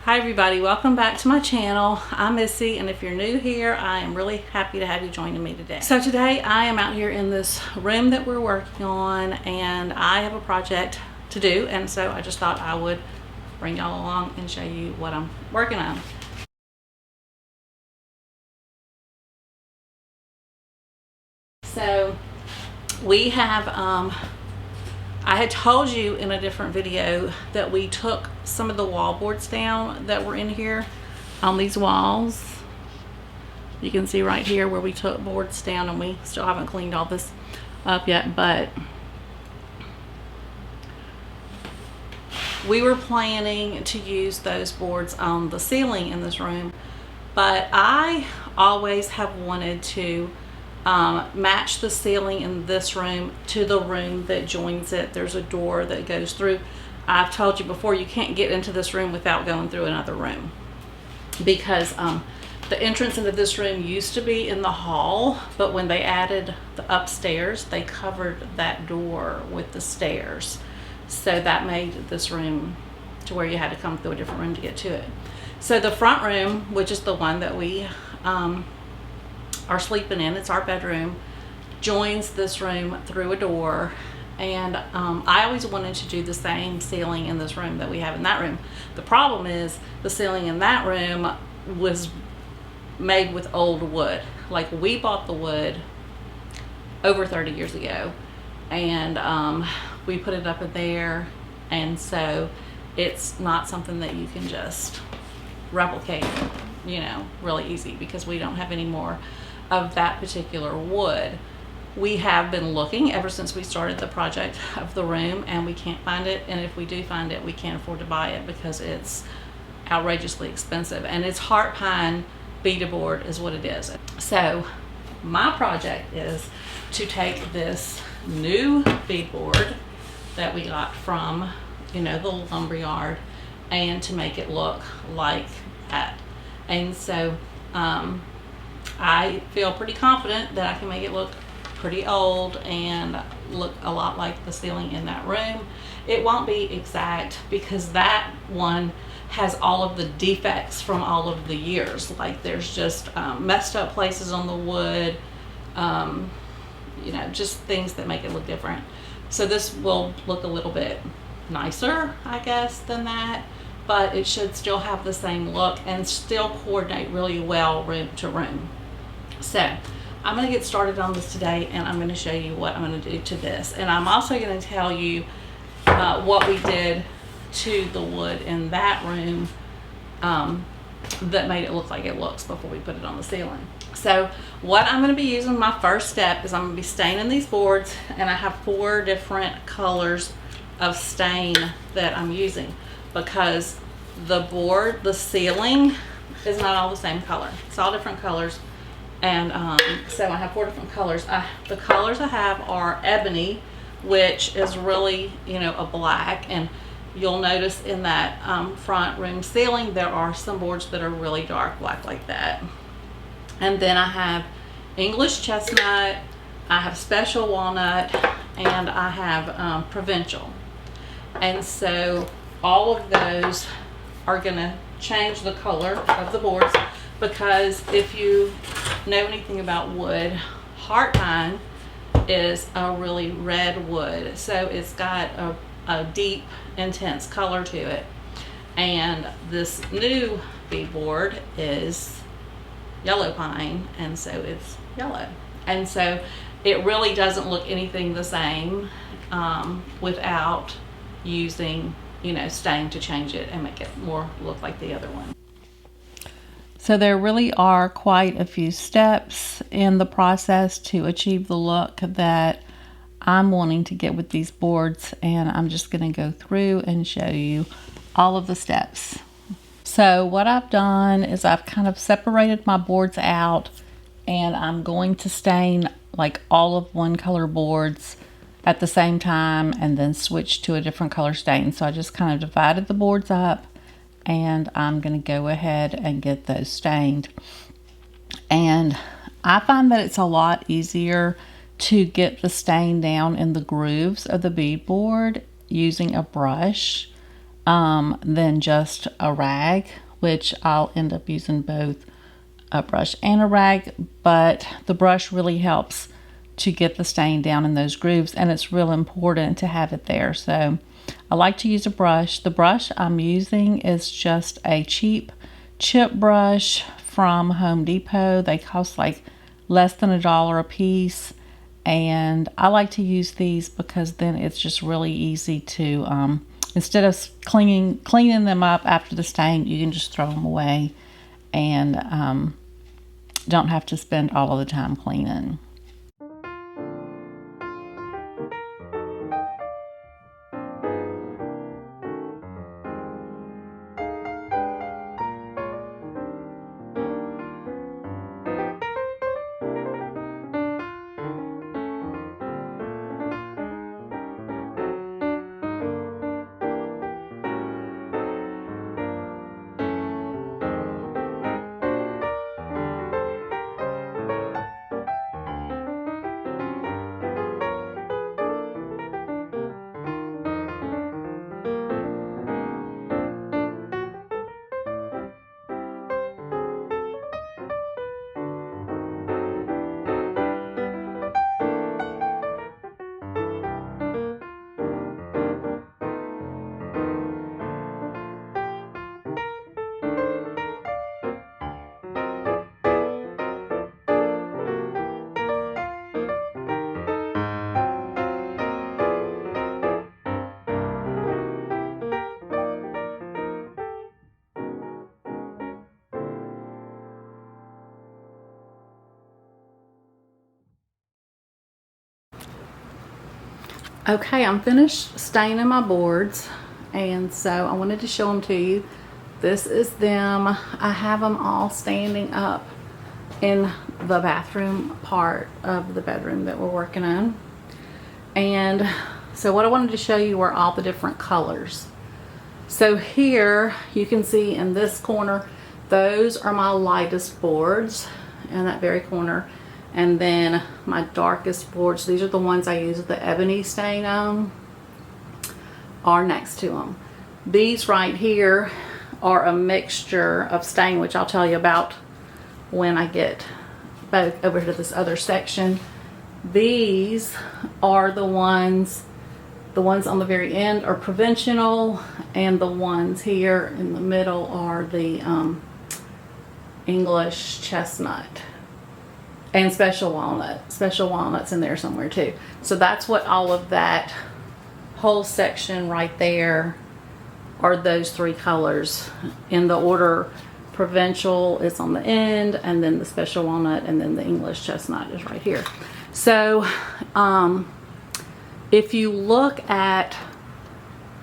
Hi everybody, welcome back to my channel. I'm Missy, and if you're new here, I am really happy to have you joining me today. So today I am out here in this room that we're working on, and I have a project to do, and so I just thought I would bring y'all along and show you what I'm working on. So we have I had told you in a different video that we took some of the wall boards down that were in here on these walls. You can see right here where we took boards down, and we still haven't cleaned all this up yet, but we were planning to use those boards on the ceiling in this room, but I always have wanted to match the ceiling in this room to the room that joins it. There's a door that goes through. I've told you before, you can't get into this room without going through another room, because the entrance into this room used to be in the hall, but when they added the upstairs, they covered that door with the stairs, so that made this room to where you had to come through a different room to get to it. So the front room, which is the one that we are sleeping in, it's our bedroom, joins this room through a door, and I always wanted to do the same ceiling in this room that we have in that room. The problem is the ceiling in that room was made with old wood. Like, we bought the wood over 30 years ago, and we put it up in there, and so it's not something that you can just replicate, you know, really easy, because we don't have any more of that particular wood. We have been looking ever since we started the project of the room, and we can't find it, and if we do find it, we can't afford to buy it because it's outrageously expensive, and it's heart pine beadboard is what it is. So my project is to take this new beadboard that we got from, you know, the lumberyard, and to make it look like that. And so I feel pretty confident that I can make it look pretty old and look a lot like the ceiling in that room. It won't be exact, because that one has all of the defects from all of the years. Like, there's just messed up places on the wood, you know, just things that make it look different. So this will look a little bit nicer, I guess, than that, but it should still have the same look and still coordinate really well room to room. So I'm going to get started on this today, and I'm going to show you what I'm going to do to this, and I'm also going to tell you what we did to the wood in that room that made it look like it looks before we put it on the ceiling. So what I'm going to be using, my first step, is I'm going to be staining these boards, and I have 4 different colors of stain that I'm using, because the board, the ceiling is not all the same color. It's all different colors. And so I have 4 different colors. The colors I have are ebony, which is really, you know, a black, and you'll notice in that front room ceiling there are some boards that are really dark black like that. And then I have English chestnut, I have special walnut, and I have provincial. And so all of those are gonna change the color of the boards, because if you know anything about wood, heart pine is a really red wood, so it's got a deep, intense color to it. And this new beadboard is yellow pine, and so it's yellow, and so it really doesn't look anything the same without using, you know, stain to change it and make it more look like the other one. So there really are quite a few steps in the process to achieve the look that I'm wanting to get with these boards, and I'm just going to go through and show you all of the steps. So what I've done is I've kind of separated my boards out, and I'm going to stain like all of one color boards at the same time and then switch to a different color stain. So I just kind of divided the boards up, and I'm going to go ahead and get those stained. And I find that it's a lot easier to get the stain down in the grooves of the beadboard using a brush than just a rag, which I'll end up using both a brush and a rag, but the brush really helps to get the stain down in those grooves, and it's real important to have it there. So I like to use a brush. The brush I'm using is just a cheap chip brush from Home Depot. They cost like less than $1 a piece, and I like to use these because then it's just really easy to instead of cleaning them up after the stain, you can just throw them away and don't have to spend all of the time cleaning. Okay, I'm finished staining my boards, and so I wanted to show them to you. This is them. I have them all standing up in the bathroom part of the bedroom that we're working on. And so what I wanted to show you were all the different colors. So here you can see in this corner, those are my lightest boards in that very corner. And then my darkest boards, these are the ones I use the ebony stain on, are next to them. These right here are a mixture of stain, which I'll tell you about when I get back over to this other section. These are the ones on the very end are provincial, and the ones here in the middle are the English chestnut. And special walnuts in there somewhere too. So that's what all of that whole section right there are, those three colors in the order. Provincial is on the end, and then the special walnut, and then the English chestnut is right here. So if you look at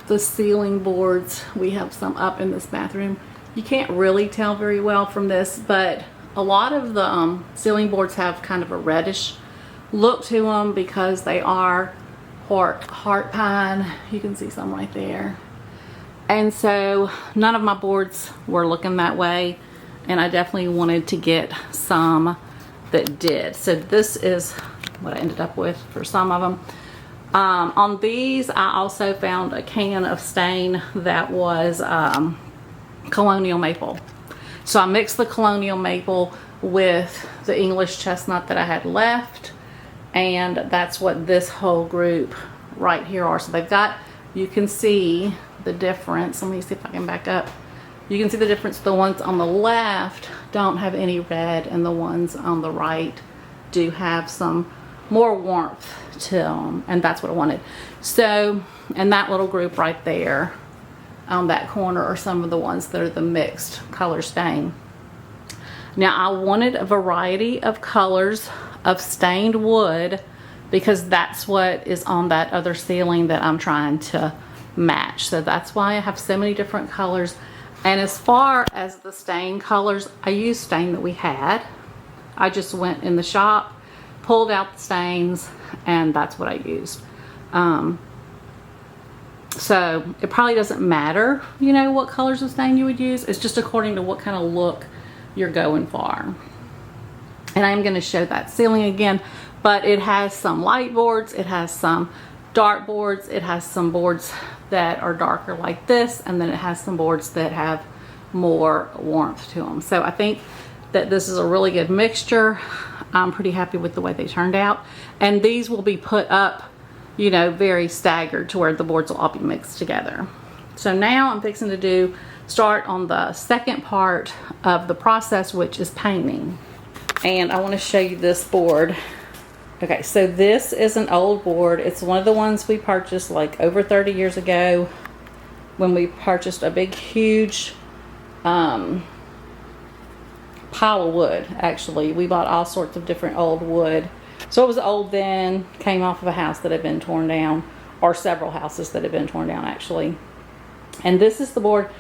the ceiling boards, we have some up in this bathroom. You can't really tell very well from this, but a lot of the ceiling boards have kind of a reddish look to them because they are heart pine. You can see some right there. And so none of my boards were looking that way, and I definitely wanted to get some that did. So this is what I ended up with for some of them. On these, I also found a can of stain that was colonial maple. So I mixed the colonial maple with the English chestnut that I had left, and that's what this whole group right here are. So they've got, you can see the difference. Let me see if I can back up. You can see the difference. The ones on the left don't have any red, and the ones on the right do have some more warmth to them, and that's what I wanted. So, and that little group right there on that corner are some of the ones that are the mixed color stain. Now I wanted a variety of colors of stained wood because that's what is on that other ceiling that I'm trying to match. So that's why I have so many different colors. And as far as the stain colors, I used stain that we had. I just went in the shop, pulled out the stains, and that's what I used. So it probably doesn't matter, you know, what colors of stain you would use. It's just according to what kind of look you're going for. And I'm going to show that ceiling again, but it has some light boards, it has some dark boards, it has some boards that are darker like this, and then it has some boards that have more warmth to them. So I think that this is a really good mixture. I'm pretty happy with the way they turned out. And these will be put up, you know, very staggered to where the boards will all be mixed together. So now I'm fixing to start on the second part of the process, which is painting. And I want to show you this board. Okay, so this is an old board. It's one of the ones we purchased like over 30 years ago when we purchased a big, huge pile of wood. Actually, we bought all sorts of different old wood. So it was old then, came off of a house that had been torn down, or several houses that had been torn down actually. And this is the board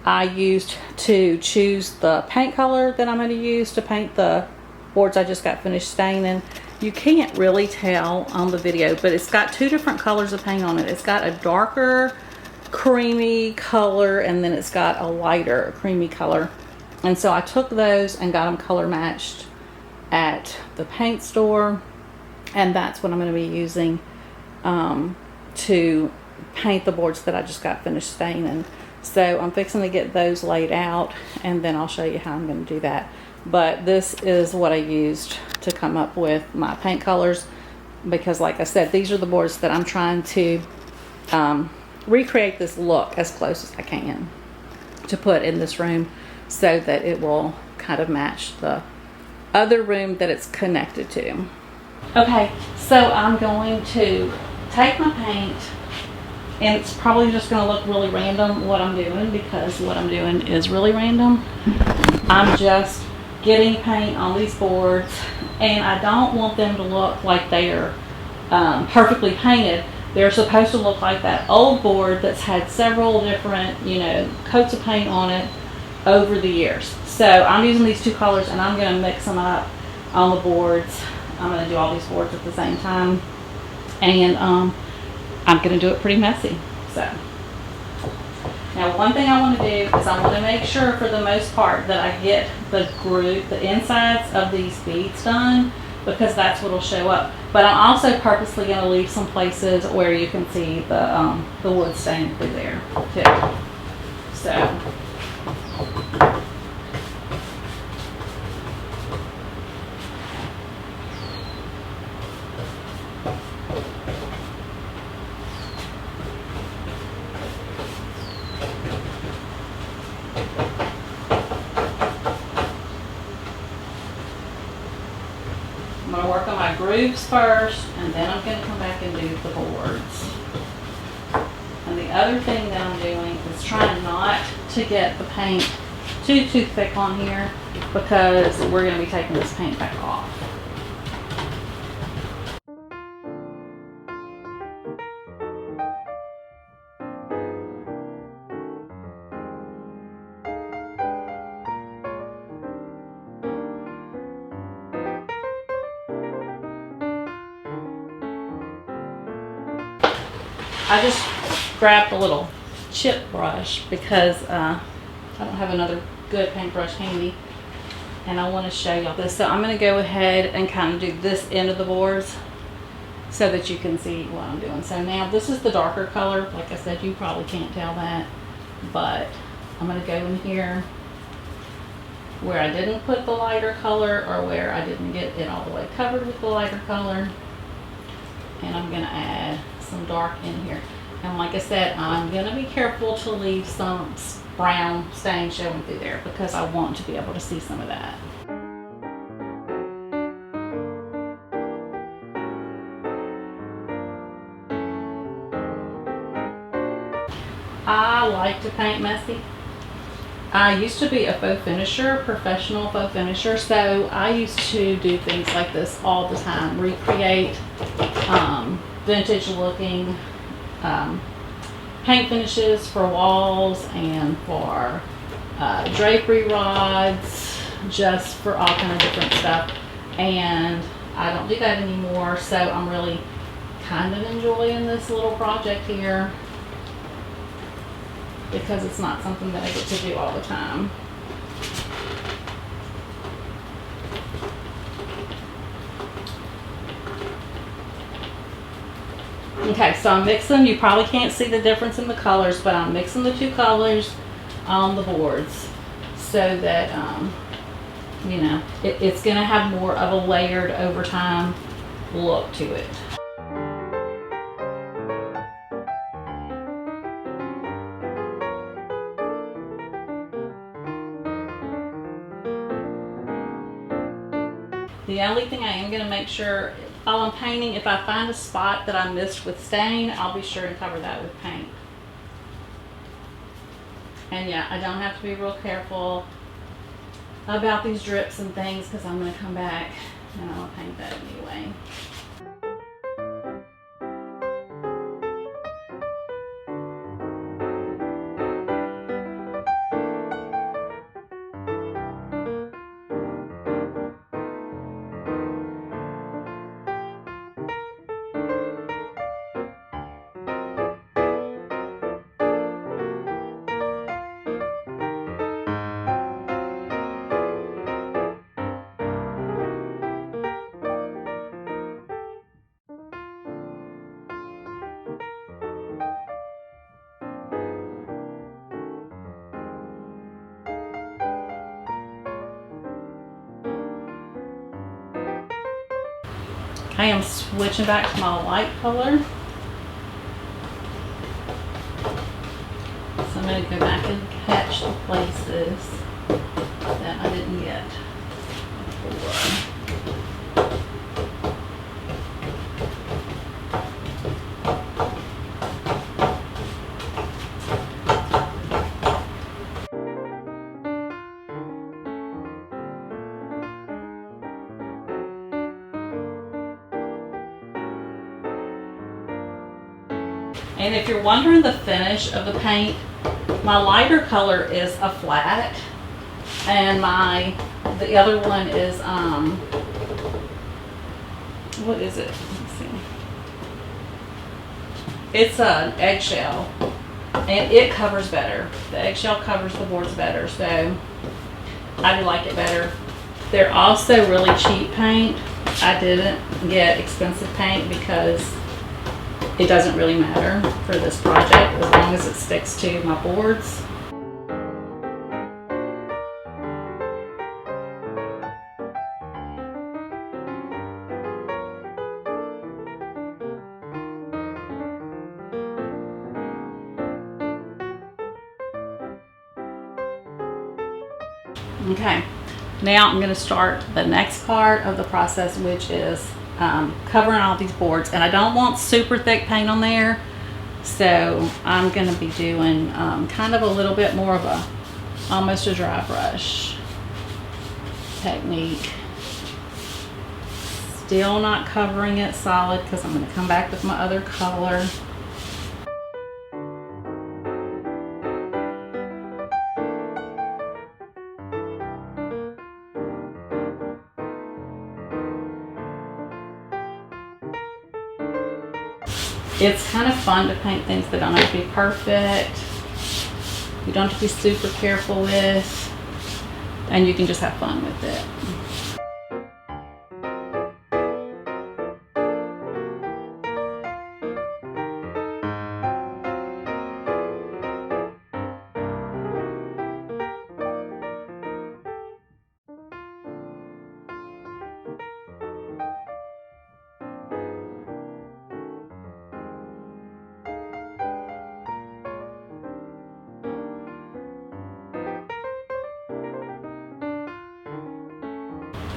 I used to choose the paint color that I'm going to use to paint the boards I just got finished staining. You can't really tell on the video, but it's got two different colors of paint on it. It's got a darker creamy color, and then it's got a lighter creamy color. And so I took those and got them color matched at the paint store, and that's what I'm going to be using to paint the boards that I just got finished staining. So I'm fixing to get those laid out, and then I'll show you how I'm going to do that. But this is what I used to come up with my paint colors, because like I said, these are the boards that I'm trying to recreate this look as close as I can to put in this room, so that it will kind of match the other room that it's connected to. Okay, so I'm going to take my paint, and it's probably just going to look really random what I'm doing, because what I'm doing is really random. I'm just getting paint on these boards, and I don't want them to look like they're perfectly painted. They're supposed to look like that old board that's had several different, you know, coats of paint on it over the years. So I'm using these two colors, and I'm going to mix them up on the boards. I'm going to do all these boards at the same time, and I'm going to do it pretty messy. So now, one thing I want to do is I want to make sure, for the most part, that I get the insides of these beads done, because that's what will show up. But I'm also purposely going to leave some places where you can see the wood stain through there too. So I'm going to work on my grooves first, and then I'm going to come back and do the boards. And the other thing that I'm doing is trying not to get the paint too thick on here, because we're going to be taking this paint back off. I just grabbed a little chip brush because I don't have another good paintbrush handy, and I want to show y'all this. So I'm going to go ahead and kind of do this end of the boards so that you can see what I'm doing. So now this is the darker color. Like I said, you probably can't tell that, but I'm going to go in here where I didn't put the lighter color, or where I didn't get it all the way covered with the lighter color, and I'm going to add some dark in here. And like I said, I'm going to be careful to leave some brown stain showing through there, because I want to be able to see some of that. I like to paint messy. I used to be a faux finisher, professional faux finisher, so I used to do things like this all the time, recreate vintage looking paint finishes for walls and for drapery rods, just for all kind of different stuff. And I don't do that anymore, so I'm really kind of enjoying this little project here, because it's not something that I get to do all the time. Okay, so I'm mixing. You probably can't see the difference in the colors, but I'm mixing the two colors on the boards so that you know it's going to have more of a layered over time look to it. The only thing I am going to make sure while I'm painting, if I find a spot that I missed with stain, I'll be sure to cover that with paint. And yeah, I don't have to be real careful about these drips and things because I'm going to come back and I'll paint that anyway. Okay, I'm switching back to my light color. So I'm going to go back and catch the places that I didn't get before. And if you're wondering the finish of the paint, my lighter color is a flat, and the other one is what is it? Let's see. It's an eggshell, and it covers better. The eggshell covers the boards better, so I like it better. They're also really cheap paint. I didn't get expensive paint because it doesn't really matter for this project as long as it sticks to my boards. Okay, now I'm going to start the next part of the process, which is covering all these boards. And I don't want super thick paint on there, so I'm going to be doing kind of a little bit more of a almost a dry brush technique. Still not covering it solid because I'm going to come back with my other color. It's kind of fun to paint things that don't have to be perfect. You don't have to be super careful with, and you can just have fun with it.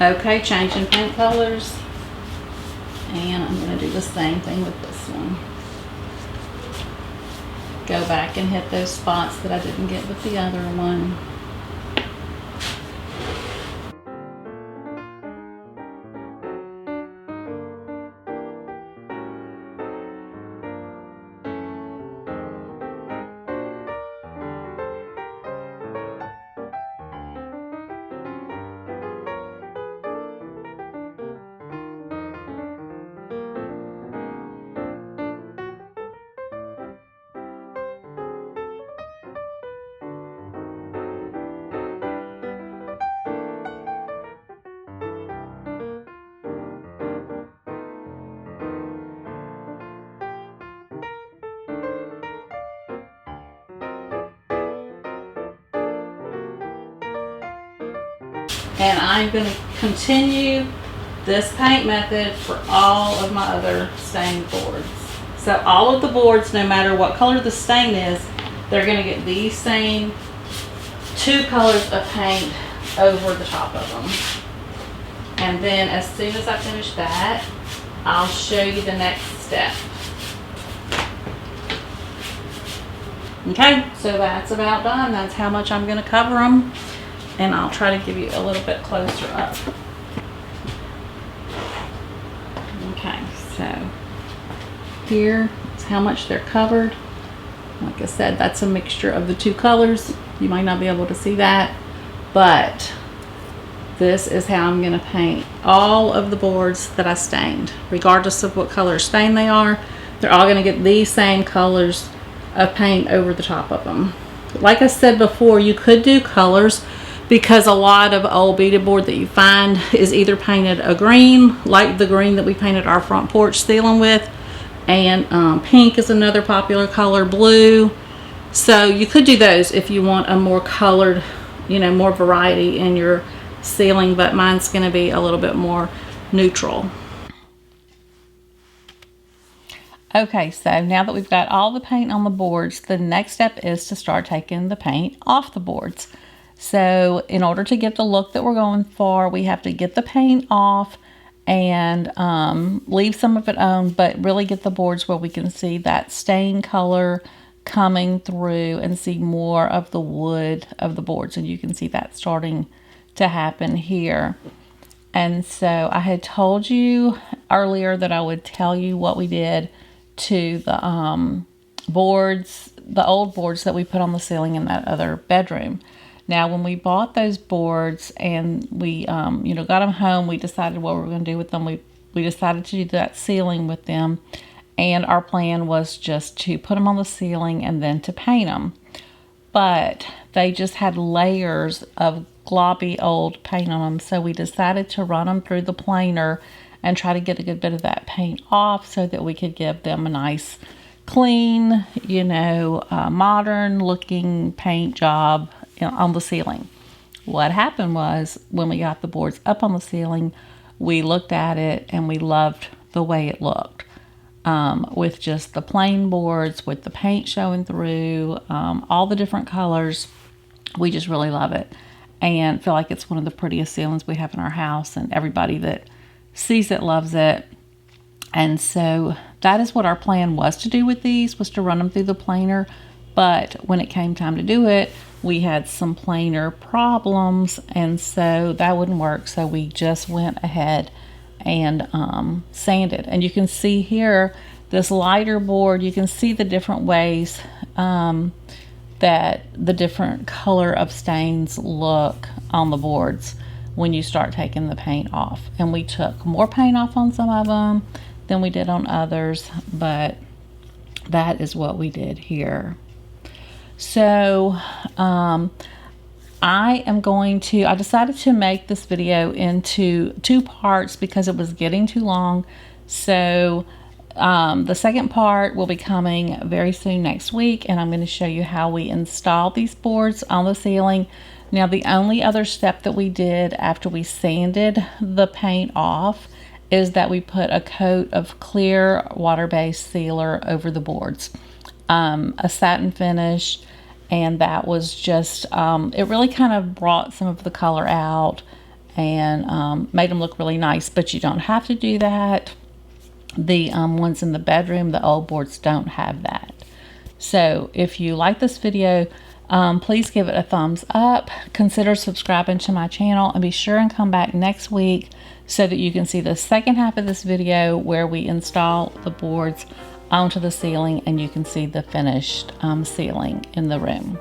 Okay, changing paint colors, and I'm going to do the same thing with this one. Go back and hit those spots that I didn't get with the other one. And I'm going to continue this paint method for all of my other stained boards. So all of the boards, no matter what color the stain is, they're going to get these same 2 colors of paint over the top of them. And then as soon as I finish that, I'll show you the next step. Okay, so that's about done. That's how much I'm going to cover them. And I'll try to give you a little bit closer up. Okay, so here is how much they're covered. Like I said, that's a mixture of the 2 colors. You might not be able to see that, but this is how I'm going to paint all of the boards that I stained. Regardless of what color stain they are, they're all going to get these same colors of paint over the top of them. Like I said before, you could do colors, because a lot of old beaded board that you find is either painted a green, like the green that we painted our front porch ceiling with, and pink is another popular color, blue. So you could do those if you want a more colored, you know, more variety in your ceiling, but mine's going to be a little bit more neutral. Okay, so now that we've got all the paint on the boards, the next step is to start taking the paint off the boards. So in order to get the look that we're going for, we have to get the paint off and leave some of it on, but really get the boards where we can see that stain color coming through and see more of the wood of the boards. And you can see that starting to happen here. And so I had told you earlier that I would tell you what we did to the boards, the old boards that we put on the ceiling in that other bedroom. Now, when we bought those boards and we, you know, got them home, we decided what we were going to do with them. We decided to do that ceiling with them, and our plan was just to put them on the ceiling and then to paint them. But they just had layers of globby old paint on them, so we decided to run them through the planer and try to get a good bit of that paint off so that we could give them a nice, clean, you know, modern looking paint job on the ceiling. What happened was, when we got the boards up on the ceiling, we looked at it and we loved the way it looked. With just the plain boards, with the paint showing through, all the different colors. We just really love it and feel like it's one of the prettiest ceilings we have in our house, and everybody that sees it loves it. And so that is what our plan was to do with these, was to run them through the planer. But when it came time to do it, we had some planer problems, and so that wouldn't work. So we just went ahead and sanded. And you can see here, this lighter board, you can see the different ways that the different color of stains look on the boards when you start taking the paint off. And we took more paint off on some of them than we did on others, but that is what we did here. So I decided to make this video into 2 parts because it was getting too long. So the second part will be coming very soon next week, and I'm going to show you how we install these boards on the ceiling. Now, the only other step that we did after we sanded the paint off is that we put a coat of clear water-based sealer over the boards, a satin finish, and that was just, it really kind of brought some of the color out and made them look really nice, but you don't have to do that. The ones in the bedroom, the old boards, don't have that. So if you like this video, please give it a thumbs up, consider subscribing to my channel, and be sure and come back next week so that you can see the second half of this video where we install the boards onto the ceiling and you can see the finished ceiling in the room.